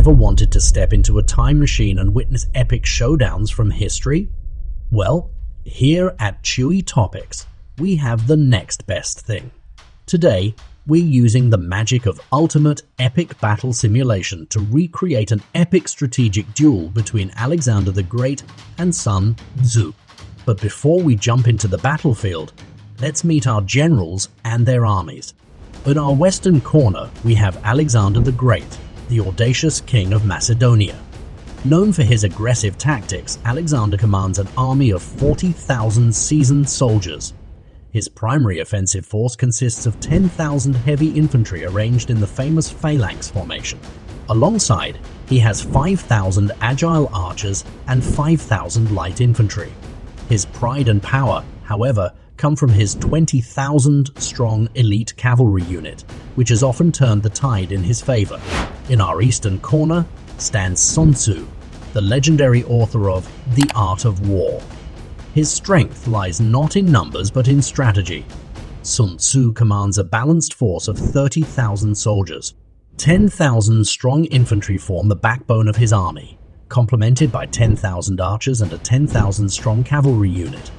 Ever wanted to step into a time machine and witness epic showdowns from history? Well, here at Chewy Topics, we have the next best thing. Today, we're using the magic of ultimate epic battle simulation to recreate an epic strategic duel between Alexander the Great and Sun Tzu. But before we jump into the battlefield, let's meet our generals and their armies. In our western corner, we have Alexander the Great, the audacious king of Macedonia. Known for his aggressive tactics, Alexander commands an army of 40,000 seasoned soldiers. His primary offensive force consists of 10,000 heavy infantry arranged in the famous phalanx formation. Alongside, he has 5,000 agile archers and 5,000 light infantry. His pride and power, however, come from his 20,000-strong elite cavalry unit, which has often turned the tide in his favor. In our eastern corner stands Sun Tzu, the legendary author of The Art of War. His strength lies not in numbers but in strategy. Sun Tzu commands a balanced force of 30,000 soldiers. 10,000 strong infantry form the backbone of his army, complemented by 10,000 archers and a 10,000 strong cavalry unit.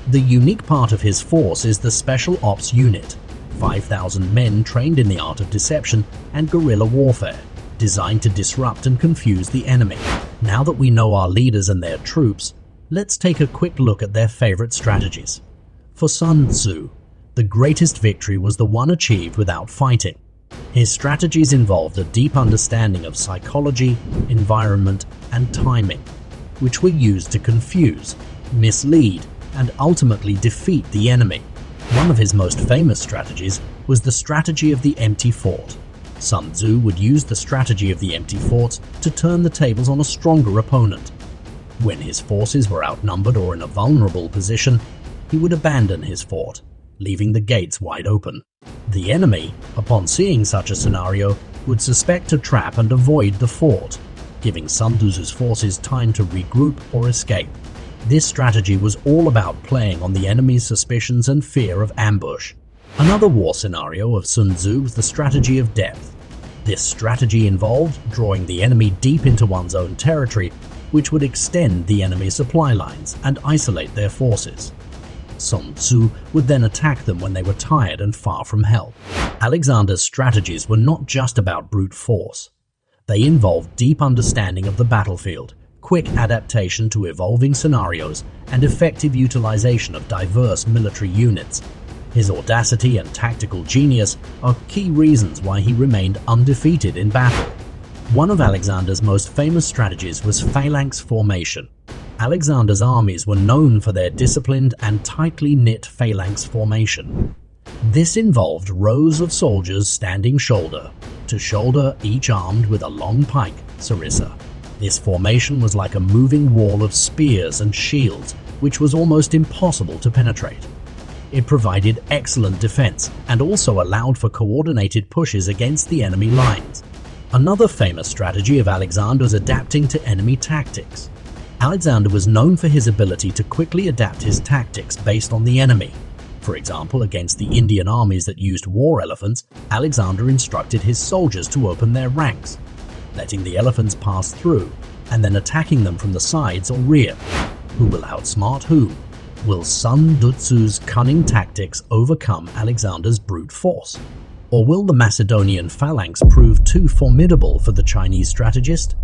The unique part of his force is the Special Ops Unit, 5,000 men trained in the art of deception and guerrilla warfare, designed to disrupt and confuse the enemy. Now that we know our leaders and their troops, let's take a quick look at their favorite strategies. For Sun Tzu, the greatest victory was the one achieved without fighting. His strategies involved a deep understanding of psychology, environment, and timing, which were used to confuse, mislead, and ultimately defeat the enemy. One of his most famous strategies was the strategy of the empty fort. Sun Tzu would use the strategy of the empty forts to turn the tables on a stronger opponent. When his forces were outnumbered or in a vulnerable position, he would abandon his fort, leaving the gates wide open. The enemy, upon seeing such a scenario, would suspect a trap and avoid the fort, giving Sun Tzu's forces time to regroup or escape. This strategy was all about playing on the enemy's suspicions and fear of ambush. Another war scenario of Sun Tzu was the strategy of depth. This strategy involved drawing the enemy deep into one's own territory, which would extend the enemy's supply lines and isolate their forces. Sun Tzu would then attack them when they were tired and far from help. Alexander's strategies were not just about brute force. They involved deep understanding of the battlefield, quick adaptation to evolving scenarios, and effective utilization of diverse military units. His audacity and tactical genius are key reasons why he remained undefeated in battle. One of Alexander's most famous strategies was phalanx formation. Alexander's armies were known for their disciplined and tightly knit phalanx formation. This involved rows of soldiers standing shoulder to shoulder, each armed with a long pike, sarissa. This formation was like a moving wall of spears and shields, which was almost impossible to penetrate. It provided excellent defense and also allowed for coordinated pushes against the enemy lines. Another famous strategy of Alexander was adapting to enemy tactics. Alexander was known for his ability to quickly adapt his tactics based on the enemy. For example, against the Indian armies that used war elephants, Alexander instructed his soldiers to open their ranks, letting the elephants pass through, and then attacking them from the sides or rear. Who will outsmart whom? Will Sun Tzu's cunning tactics overcome Alexander's brute force? Or will the Macedonian phalanx prove too formidable for the Chinese strategist?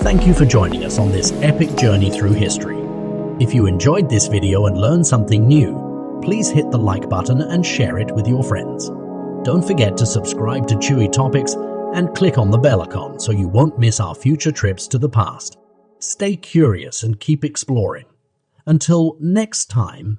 Thank you for joining us on this epic journey through history. If you enjoyed this video and learned something new, please hit the like button and share it with your friends. Don't forget to subscribe to Chewy Topics and click on the bell icon so you won't miss our future trips to the past. Stay curious and keep exploring. Until next time.